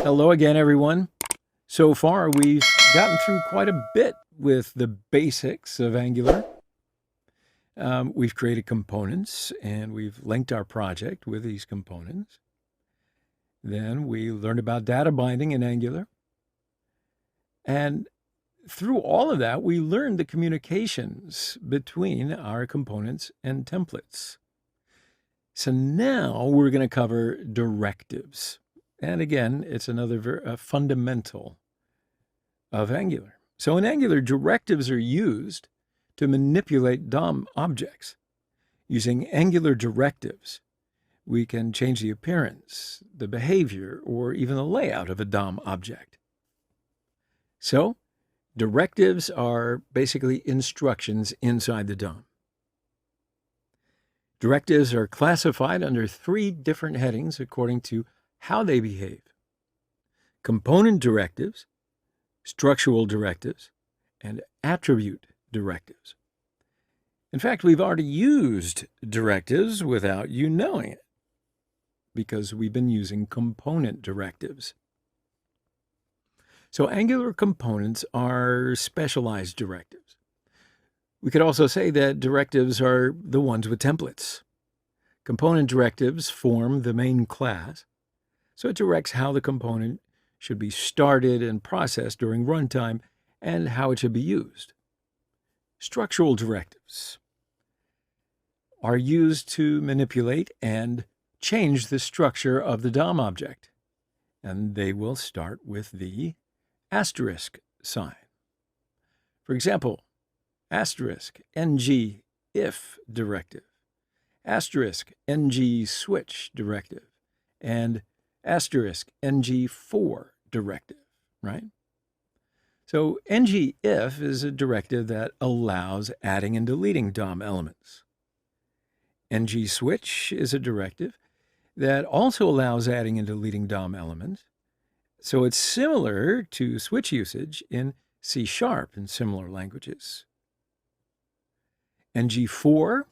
Hello again, everyone. So far, we've gotten through quite a bit with the basics of Angular. We've created components and we've linked our project with these components. Then we learned about data binding in Angular. And through all of that, we learned the communications between our components and templates. So now we're going to cover directives. And again, it's another fundamental of Angular. So in Angular, directives are used to manipulate DOM objects. Using Angular directives, we can change the appearance, the behavior, or even the layout of a DOM object. So directives are basically instructions inside the DOM. Directives are classified under 3 different headings according to how they behave: component directives, structural directives, and attribute directives. In fact, we've already used directives without you knowing it, because we've been using component directives. So Angular components are specialized directives. We could also say that directives are the ones with templates. Component directives form the main class, so it directs how the component should be started and processed during runtime and how it should be used. Structural directives are used to manipulate and change the structure of the DOM object, and they will start with the asterisk sign. For example, asterisk ng if directive, asterisk ng switch directive, and asterisk ng for directive, right? So ng if is a directive that allows adding and deleting DOM elements. Ng switch is a directive that also allows adding and deleting DOM elements. So it's similar to switch usage in C# and similar languages. ng_for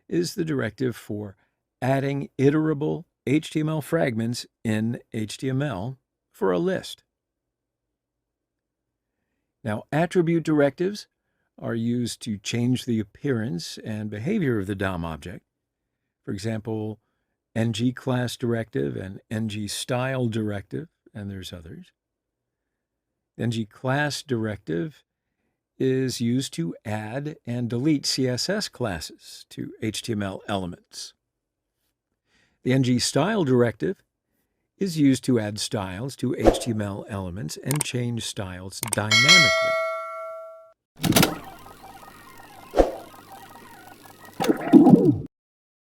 is the directive for adding iterable HTML fragments in HTML for a list. Now, attribute directives are used to change the appearance and behavior of the DOM object. For example, ng-class directive and ng-style directive, and there's others. ng-class directive is used to add and delete CSS classes to HTML elements. The ng-style directive is used to add styles to HTML elements and change styles dynamically.